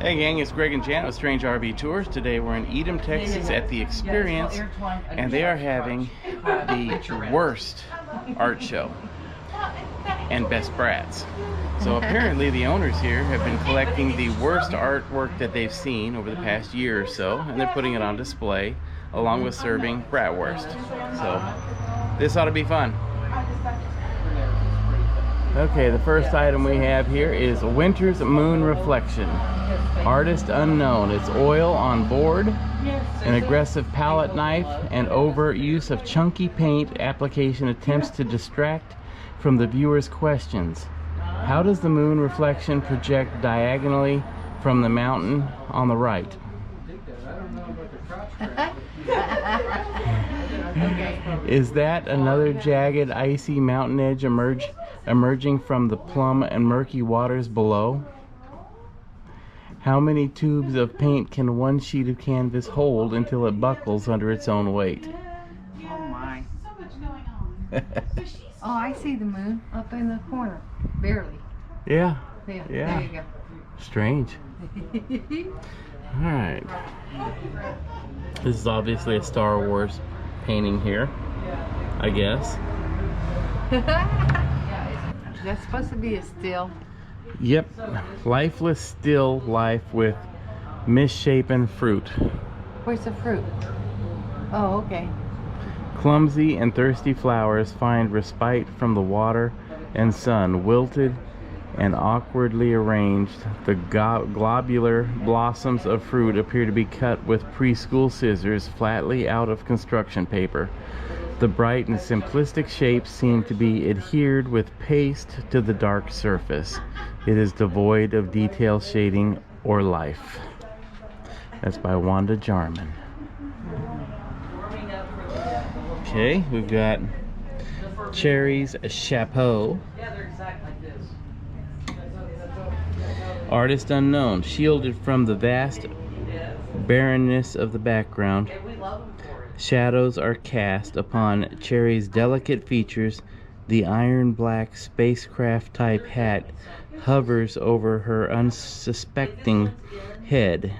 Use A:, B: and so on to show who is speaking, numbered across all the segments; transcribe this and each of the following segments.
A: Hey gang, it's Greg and Janet with Strange RV Tours. Today we're in Edom, Texas at the Experience, and they are having the Wurst Art Show and Best Brats. So apparently the owners here have been collecting the worst artwork that they've seen over the past year or so, and they're putting it on display along with serving bratwurst. So this ought to be fun. Okay, the first item we have here is Winter's Moon Reflection. Artist unknown. It's oil on board, an aggressive palette knife, and overt use of chunky paint application attempts to distract from the viewer's questions. How does the moon reflection project diagonally from the mountain on the right? Is that another jagged, icy mountain edge emerging from the plumb and murky waters below? How many tubes of paint can one sheet of canvas hold until it buckles under its own weight?
B: Oh my. Oh, I see the moon up in the corner. Barely.
A: Yeah.
B: Yeah.
A: Yeah.
B: There you go.
A: Strange. Alright. This is obviously a Star Wars painting here, I guess.
B: That's supposed to be a still.
A: Yep. Lifeless still life with misshapen fruit.
B: Where's the fruit? Oh, okay.
A: Clumsy and thirsty flowers find respite from the water and sun. Wilted and awkwardly arranged, the globular blossoms of fruit appear to be cut with preschool scissors flatly out of construction paper. The bright and simplistic shapes seem to be adhered with paste to the dark surface. It is devoid of detail, shading, or life. That's by Wanda Jarman. Okay, we've got Cherry's Chapeau. Artist unknown, shielded from the vast barrenness of the background. Shadows are cast upon Cherry's delicate features. The iron black spacecraft type hat hovers over her unsuspecting head.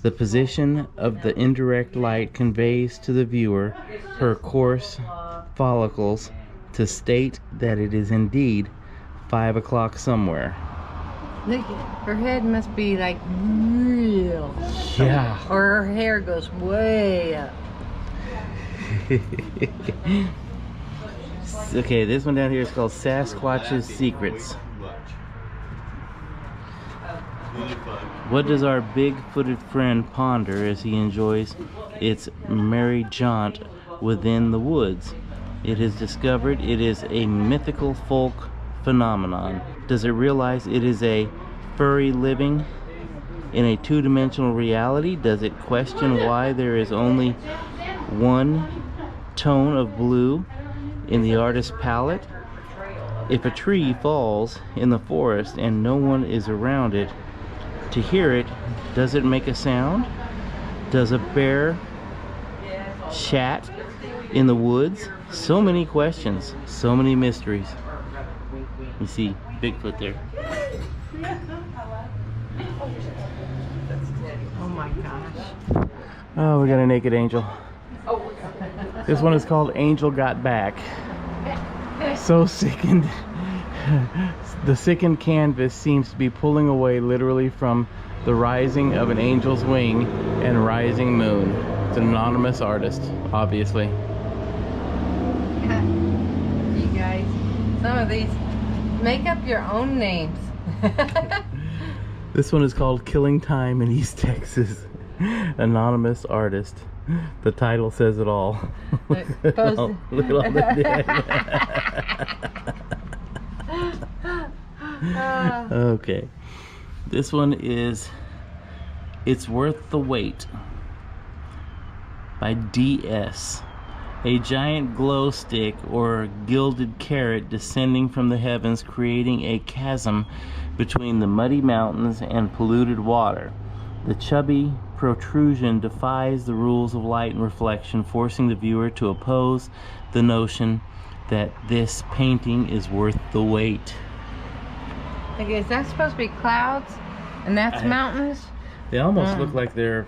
A: The position of the indirect light conveys to the viewer her coarse follicles to state that it is indeed 5 o'clock somewhere.
B: Look, her head must be like real.
A: Yeah.
B: Or her hair goes way up.
A: Okay, this one down here is called Sasquatch's Secrets. What does our big-footed friend ponder as he enjoys its merry jaunt within the woods? It has discovered it is a mythical folk phenomenon. Does it realize it is a furry living in a two-dimensional reality? Does it question why there is only one tone of blue in the artist's palette? If a tree falls in the forest and no one is around it to hear it, does it make a sound? Does a bear chat in the woods? So many questions, so many mysteries. You see Bigfoot there.
B: Oh my gosh.
A: Oh, we got a naked angel. This one is called Angel Got Back. So sickened. The sickened canvas seems to be pulling away literally from the rising of an angel's wing and rising moon. It's an anonymous artist, obviously.
B: You guys, some of these, make up your own names.
A: This one is called Killing Time in East Texas. Anonymous artist. The title says it all. Look at all the dead. Okay. This one is It's Worth the Wait by DS. A giant glow stick or gilded carrot descending from the heavens, creating a chasm between the muddy mountains and polluted water. The chubby protrusion defies the rules of light and reflection, forcing the viewer to oppose the notion that this painting is worth the wait.
B: Okay, is that supposed to be clouds? And that's mountains?
A: They almost look like they're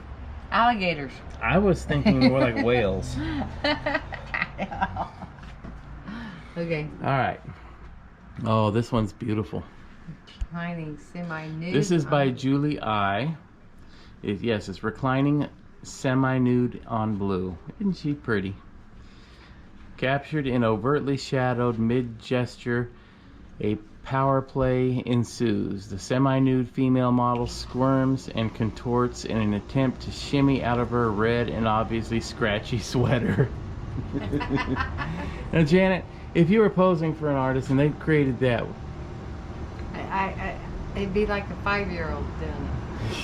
B: alligators.
A: I was thinking more like whales.
B: Okay.
A: All right. Oh, this one's beautiful.
B: Reclining semi-nude.
A: This is by Julie I. Yes, it's reclining semi-nude on blue. Isn't she pretty? Captured in overtly shadowed mid-gesture, a power play ensues. The semi-nude female model squirms and contorts in an attempt to shimmy out of her red and obviously scratchy sweater. Now, Janet, if you were posing for an artist and they created that,
B: it'd be like a 5-year-old doing it.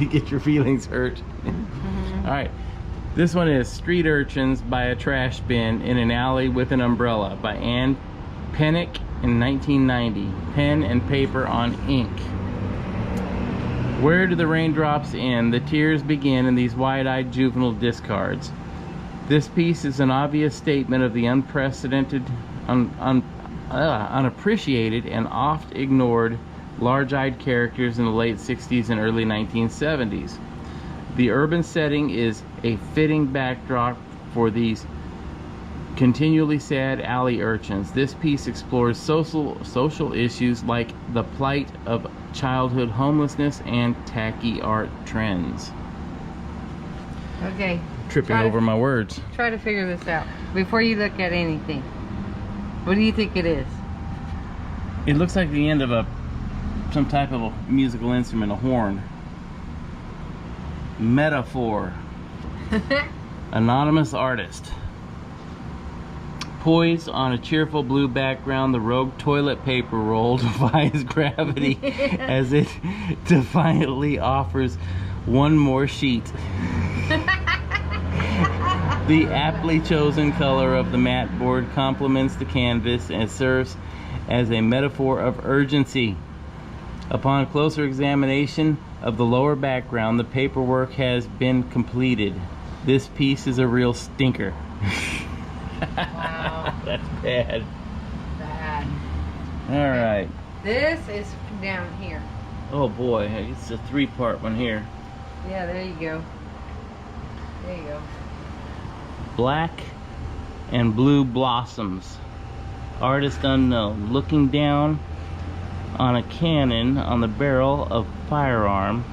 A: you get your feelings hurt. All right. This one is Street Urchins by a Trash Bin in an Alley with an Umbrella by Ann Pennick in 1990. Pen and paper on ink. Where do the raindrops end? The tears begin in these wide-eyed juvenile discards. This piece is an obvious statement of the unprecedented, unappreciated, and oft ignored large-eyed characters in the late 60s and early 1970s. The urban setting is a fitting backdrop for these continually sad alley urchins. This piece explores social issues like the plight of childhood homelessness and tacky art trends.
B: Okay.
A: Tripping over my words.
B: Try to figure this out before you look at anything. What do you think it is?
A: It looks like the end of some type of a musical instrument, a horn. Metaphor. Anonymous artist. Poised on a cheerful blue background, the rogue toilet paper roll defies gravity as it defiantly offers one more sheet. The aptly chosen color of the mat board complements the canvas and serves as a metaphor of urgency. Upon closer examination of the lower background, the paperwork has been completed. This piece is a real stinker.
B: Wow.
A: That's bad.
B: Bad.
A: All right.
B: This is down here.
A: Oh boy, it's a 3-part one here.
B: Yeah, there you go. There you go.
A: Black and blue blossoms. Artist unknown. Looking down on a cannon on the barrel of firearm,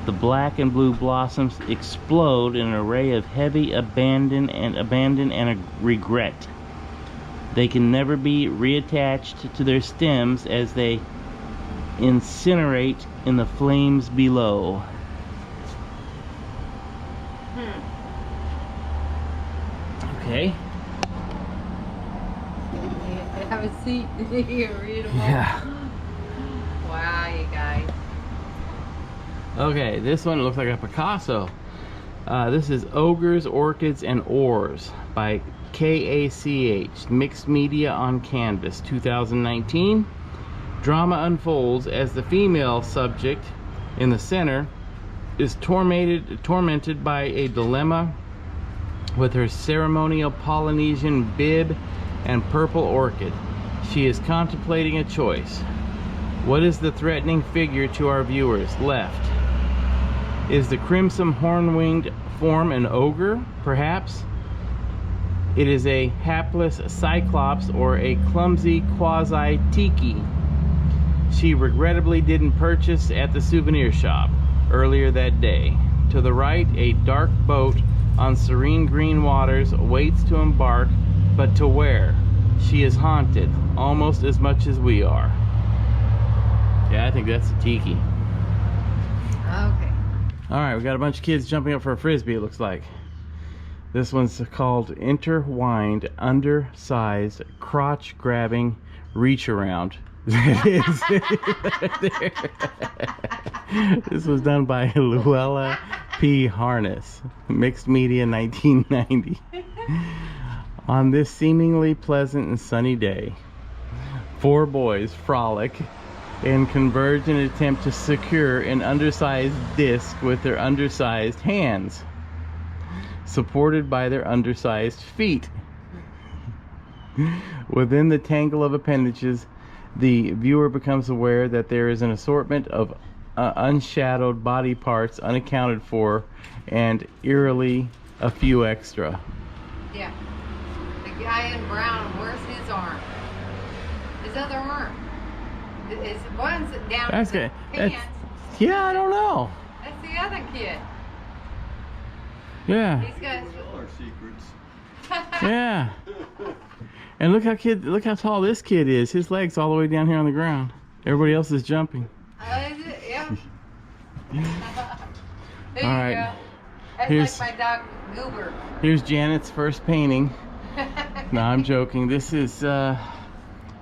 A: the black and blue blossoms explode in an array of heavy abandon and regret. They can never be reattached to their stems as they incinerate in the flames below. Okay.
B: Have a seat. You can read them all.
A: Yeah.
B: Wow, you guys.
A: Okay, this one looks like a Picasso. This is Ogres, Orchids, and Ores by KACH. Mixed Media on Canvas, 2019. Drama unfolds as the female subject in the center is tormented by a dilemma with her ceremonial Polynesian bib and purple orchid. She is contemplating a choice. What is the threatening figure to our viewers? Left. Is the crimson horn-winged form an ogre, perhaps? It is a hapless cyclops or a clumsy quasi-tiki she regrettably didn't purchase at the souvenir shop earlier that day. To the right, a dark boat on serene green waters waits to embark, but to where? She is haunted almost as much as we are. Yeah, I think that's a tiki.
B: Okay.
A: All right, we got a bunch of kids jumping up for a frisbee, it looks like. This one's called Intertwined, Undersized, Crotch-Grabbing, Reach Around. This was done by Luella P. Harness. Mixed Media, 1990. On this seemingly pleasant and sunny day, 4 boys frolic and converge in an attempt to secure an undersized disc with their undersized hands, supported by their undersized feet. Within the tangle of appendages, the viewer becomes aware that there is an assortment of unshadowed body parts unaccounted for, and eerily a few extra.
B: Yeah. The guy in brown, where's his arm? His other arm. Is one's down
A: That's
B: his
A: good.
B: pants.
A: Yeah, I don't know.
B: That's the other kid.
A: Yeah.
B: He's got
C: All our secrets.
A: Yeah. And look how tall this kid is. His legs all the way down here on the ground. Everybody else is jumping.
B: Is it? Yeah. There
A: All
B: you
A: right.
B: go. That's
A: Here's-
B: like my dog Goober.
A: Here's Janet's first painting. No, I'm joking. This is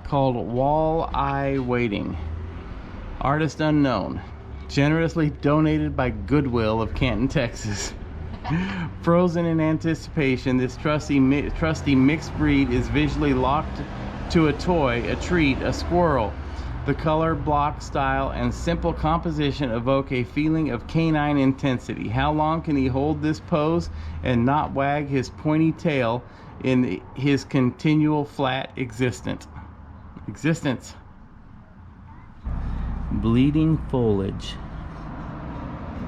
A: called Wall-Eye Waiting. Artist unknown. Generously donated by Goodwill of Canton, Texas. Frozen in anticipation, this trusty mixed breed is visually locked to a toy, a treat, a squirrel. The color, block, style, and simple composition evoke a feeling of canine intensity. How long can he hold this pose and not wag his pointy tail in his continual flat existence? Bleeding foliage.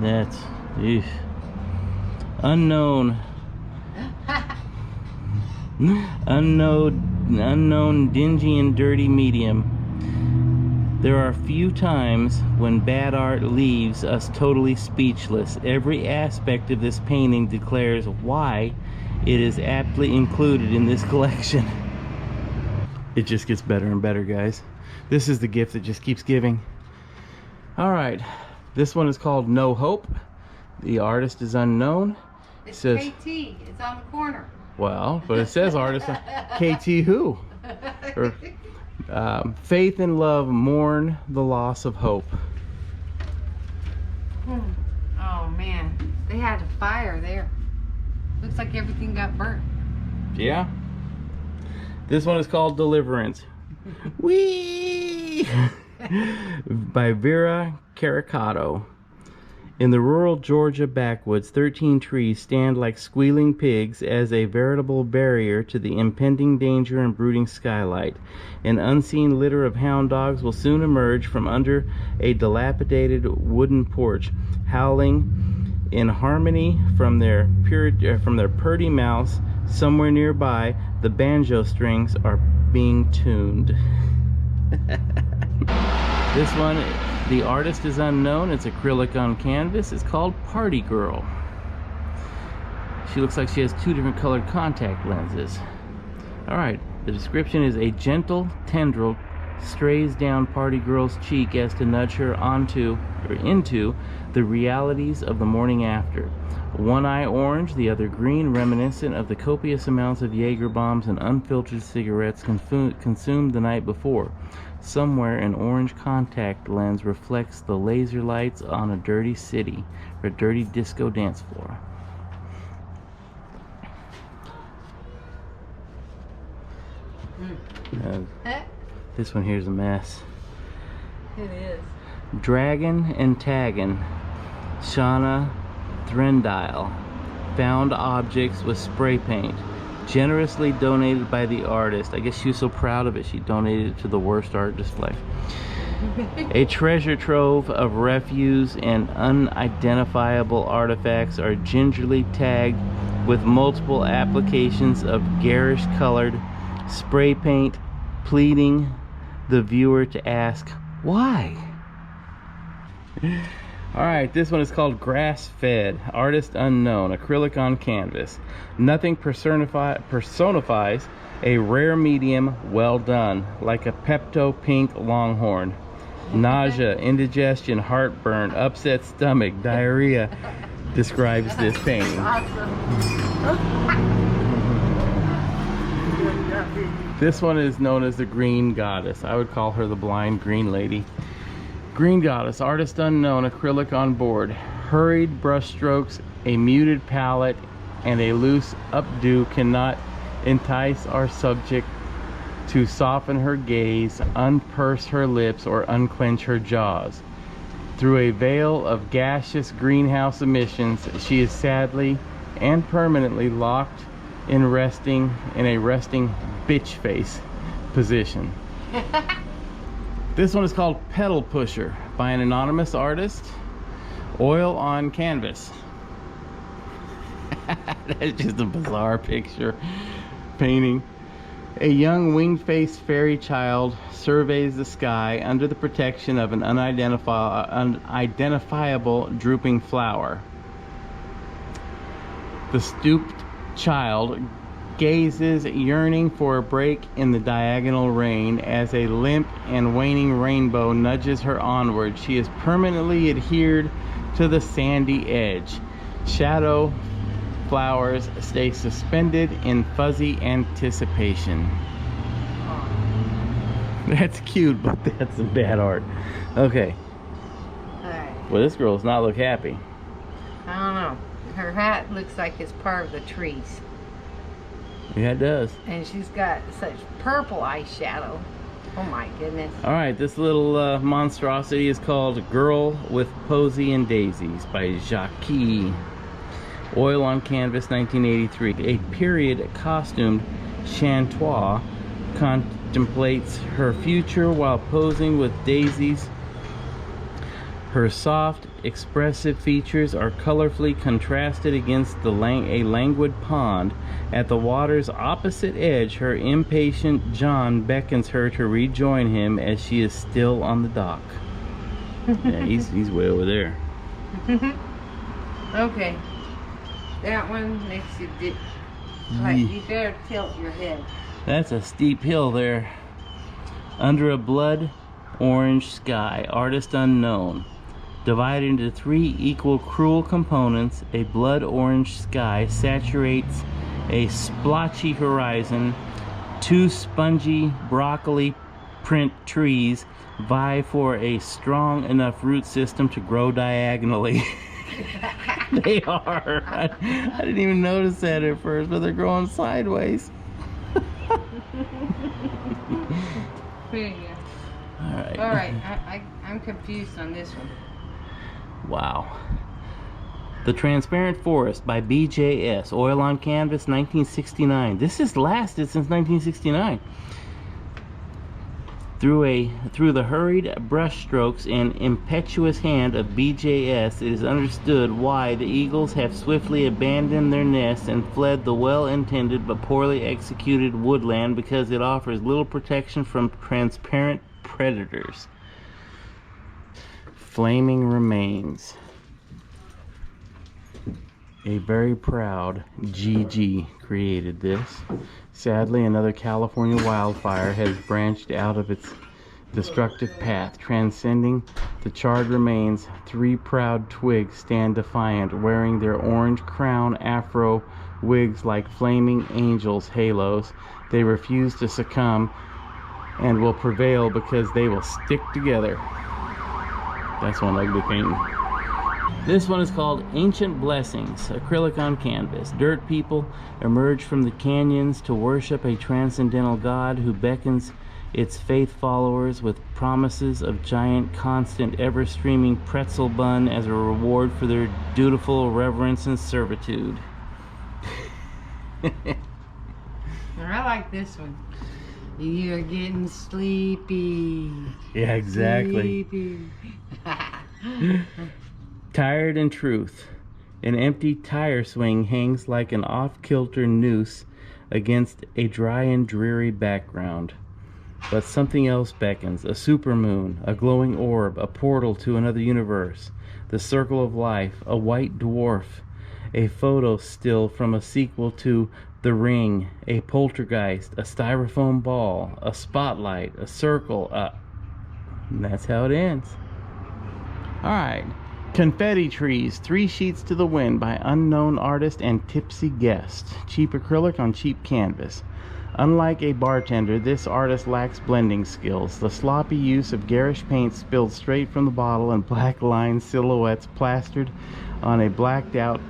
A: That's eesh. Unknown, dingy and dirty medium. There are few times when bad art leaves us totally speechless. Every aspect of this painting declares why it is aptly included in this collection. It just gets better and better, guys. This is the gift that just keeps giving. All right, this one is called No Hope. The artist is unknown.
B: It's
A: Says,
B: KT. It's on the corner.
A: well, but it says artist. KT who? Or, faith and love mourn the loss of hope.
B: Oh man, they had a fire there. Looks like everything got burnt.
A: Yeah. This one is called Deliverance. Whee! By Vera Caricato. In the rural Georgia backwoods, 13 trees stand like squealing pigs as a veritable barrier to the impending danger and brooding skylight. An unseen litter of hound dogs will soon emerge from under a dilapidated wooden porch, howling in harmony from their purty mouths. Somewhere nearby, the banjo strings are being tuned. This one, the artist is unknown. It's acrylic on canvas. It's called Party Girl. She looks like she has two different colored contact lenses. All right, the description is: a gentle tendril strays down Party Girl's cheek as to nudge her into the realities of the morning after. One eye orange, the other green, reminiscent of the copious amounts of Jaeger bombs and unfiltered cigarettes consumed the night before. Somewhere an orange contact lens reflects the laser lights on a dirty city, or a dirty disco dance floor. This one here's a mess.
B: It is.
A: Dragon and Taggin, Shauna Threndile. Found objects with spray paint. Generously donated by the artist. I guess she was so proud of it, she donated it to the Wurst Art Display. A treasure trove of refuse and unidentifiable artifacts are gingerly tagged with multiple applications of garish colored spray paint, pleading the viewer to ask, why? Alright, this one is called Grass Fed, artist unknown, acrylic on canvas. Nothing personifies a rare medium well done, like a Pepto Pink Longhorn. Nausea, indigestion, heartburn, upset stomach, diarrhea describes this painting. This one is known as the Green Goddess. I would call her the blind green lady. Green Goddess, artist unknown, acrylic on board. Hurried brush strokes, a muted palette, and a loose updo cannot entice our subject to soften her gaze, unpurse her lips, or unclench her jaws. Through a veil of gaseous greenhouse emissions, she is sadly and permanently locked in a resting bitch face position. This one is called Pedal Pusher by an anonymous artist. Oil on canvas. That's just a bizarre picture painting. A young winged-faced fairy child surveys the sky under the protection of an unidentifiable drooping flower. The stooped child gazes yearning for a break in the diagonal rain as a limp and waning rainbow nudges her onward. She is permanently adhered to the sandy edge. Shadow flowers stay suspended in fuzzy anticipation. That's cute, but that's some bad art. Okay.
B: Alright.
A: Well, this girl does not look happy.
B: I don't know. Her hat looks like it's part of the trees.
A: Yeah, it does.
B: And she's got such purple eyeshadow. Oh my goodness.
A: Alright, this little monstrosity is called Girl with Posy and Daisies by Jacques. Oil on canvas, 1983. A period costumed chantois contemplates her future while posing with daisies. Her soft, expressive features are colorfully contrasted against a languid pond. At the water's opposite edge, her impatient John beckons her to rejoin him as she is still on the dock. Yeah, he's way over there.
B: Okay. That one makes you dip. Like, you better tilt your head.
A: That's a steep hill there. Under a blood orange sky, artist unknown. Divided into 3 equal cruel components, a blood orange sky saturates a splotchy horizon. 2 spongy broccoli print trees vie for a strong enough root system to grow diagonally. They are. I didn't even notice that at first, but they're growing sideways.
B: Pretty good.
A: Alright.
B: Alright, I'm confused on this one.
A: Wow. The Transparent Forest by BJS. Oil on canvas, 1969. This has lasted since 1969. Through the hurried brushstrokes and impetuous hand of BJS, it is understood why the eagles have swiftly abandoned their nests and fled the well-intended but poorly executed woodland, because it offers little protection from transparent predators. Flaming Remains. A very proud GG created this. Sadly, another California wildfire has branched out of its destructive path. Transcending the charred remains, 3 proud twigs stand defiant, wearing their orange crown afro wigs like flaming angels' halos. They refuse to succumb and will prevail because they will stick together. That's one ugly painting. This one is called Ancient Blessings, acrylic on canvas. Dirt people emerge from the canyons to worship a transcendental God who beckons its faith followers with promises of giant, constant, ever-streaming pretzel bun as a reward for their dutiful reverence and servitude.
B: I like this one. You're getting sleepy.
A: Yeah, exactly.
B: Sleepy.
A: Tired in truth. An empty tire swing hangs like an off-kilter noose against a dry and dreary background. But something else beckons. A supermoon, a glowing orb, a portal to another universe. The circle of life, a white dwarf, a photo still from a sequel to The Ring, a poltergeist, a styrofoam ball, a spotlight, a circle, and that's how it ends. Alright. Confetti Trees, 3 Sheets to the Wind by unknown artist and tipsy guest. Cheap acrylic on cheap canvas. Unlike a bartender, this artist lacks blending skills. The sloppy use of garish paint spilled straight from the bottle and black line silhouettes plastered on a blacked out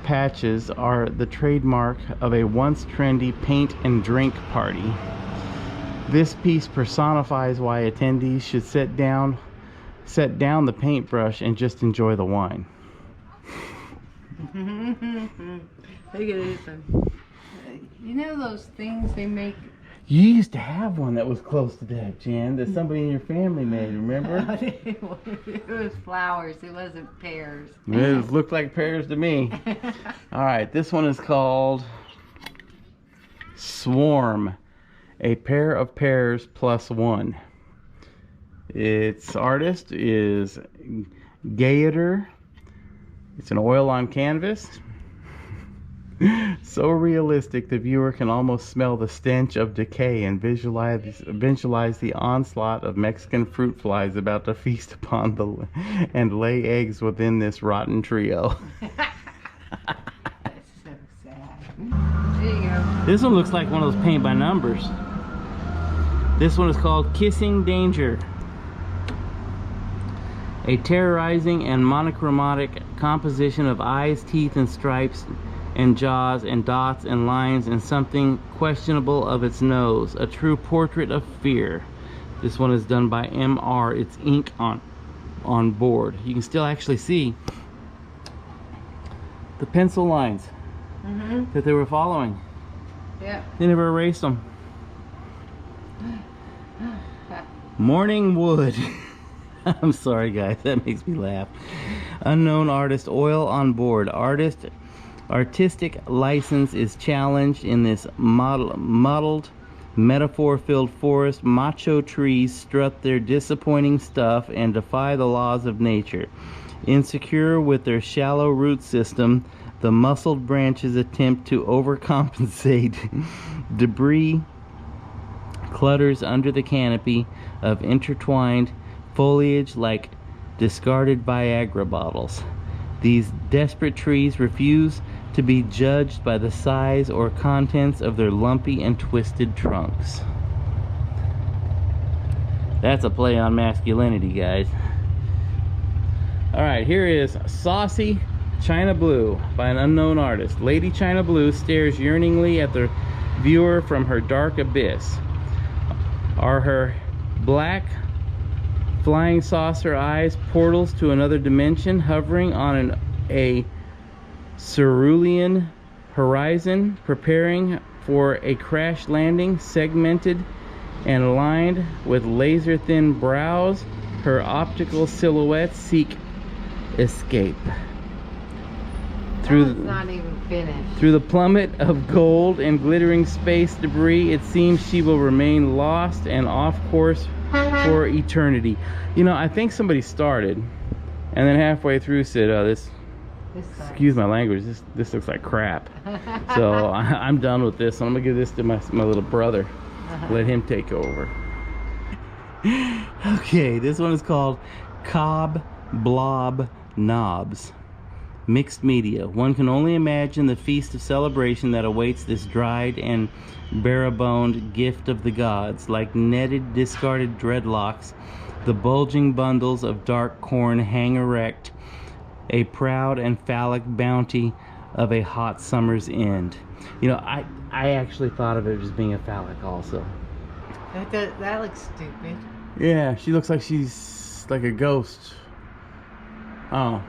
A: patches are the trademark of a once trendy paint and drink party. This piece personifies why attendees should set down the paintbrush and just enjoy the wine.
B: Look at this one. You know those things they make
A: You used to have one that was close to that, Jan, that somebody in your family made, remember?
B: It was flowers. It wasn't pears.
A: It looked like pears to me. All right, this one is called Swarm, a pair of pears plus one. Its artist is Gator. It's an oil on canvas. So realistic the viewer can almost smell the stench of decay and visualize the onslaught of Mexican fruit flies about to feast upon and lay eggs within this rotten trio.
B: That's so sad. There you go.
A: This one looks like one of those paint by numbers. This one is called Kissing Danger. A terrorizing and monochromatic composition of eyes, teeth, and stripes, and jaws, and dots, and lines, and something questionable of its nose. A true portrait of fear. This one is done by MR. It's ink on board. You can still actually see the pencil lines that they were following.
B: Yeah.
A: They never erased them. Morning Wood. I'm sorry guys, that makes me laugh. Unknown artist, oil on board. Artistic license is challenged in this muddled, metaphor-filled forest. Macho trees strut their disappointing stuff and defy the laws of nature. Insecure with their shallow root system, the muscled branches attempt to overcompensate. Debris clutters under the canopy of intertwined foliage like discarded Viagra bottles. These desperate trees refuse to be judged by the size or contents of their lumpy and twisted trunks. That's a play on masculinity, guys. Alright, here is Saucy China Blue by an unknown artist. Lady China Blue stares yearningly at the viewer from her dark abyss. Are her black flying saucer eyes portals to another dimension, hovering on a cerulean horizon, preparing for a crash landing? Segmented and lined with laser-thin brows, her optical silhouettes seek escape.
B: Not even finished.
A: Through the plummet of gold and glittering space debris, it seems she will remain lost and off course for eternity. You know, I think somebody started and then halfway through said, oh, this excuse my language, this looks like crap. So I'm done with this. I'm gonna give this to my little brother. Let him take over. Okay, this one is called Cob Blob Knobs. Mixed media. One can only imagine the feast of celebration that awaits this dried and bare-boned gift of the gods. Like netted, discarded dreadlocks, the bulging bundles of dark corn hang erect, a proud and phallic bounty of a hot summer's end. You know, I actually thought of it as being a phallic also.
B: That looks stupid.
A: Yeah, she looks like she's like a ghost. Oh.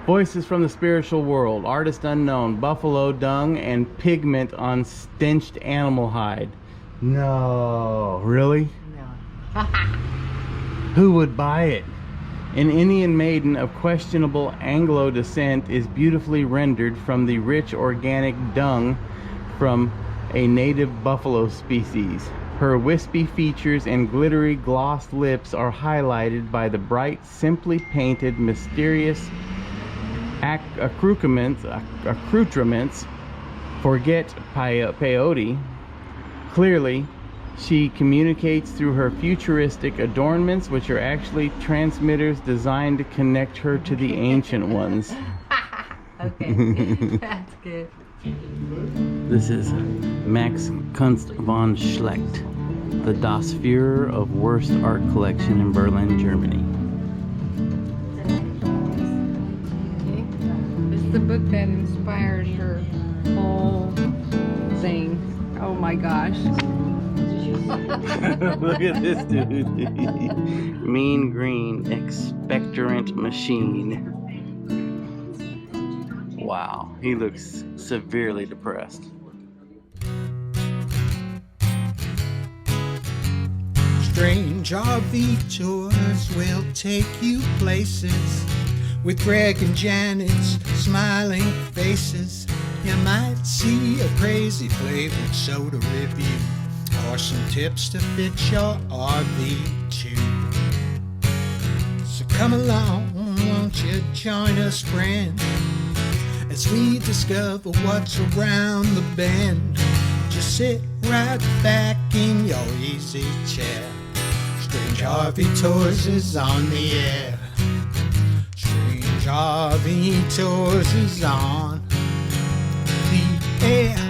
A: Voices from the spiritual world. Artist unknown. Buffalo dung and pigment on stenched animal hide. No. Really?
B: No.
A: Who would buy it? An Indian maiden of questionable Anglo descent is beautifully rendered from the rich organic dung from a native buffalo species. Her wispy features and glittery glossed lips are highlighted by the bright, simply painted, mysterious accoutrements. Forget peyote. Clearly, she communicates through her futuristic adornments, which are actually transmitters designed to connect her to the ancient ones.
B: Okay, that's good.
A: This is Max Kunst von Schlecht, the Das Führer of Wurst Art Collection in Berlin, Germany.
B: This is the book that inspires her whole thing. Oh my gosh.
A: Look at this dude. Mean Green Expectorant Machine. Wow, he looks severely depressed.
C: Strange RV tours will take you places with Greg and Janet's smiling faces. You might see a crazy flavored soda review or some tips to fit your RV too. So come along, won't you join us, friend, as we discover what's around the bend. Just sit right back in your easy chair. Strange RV Tours is on the air. Strange RV Tours is on the air.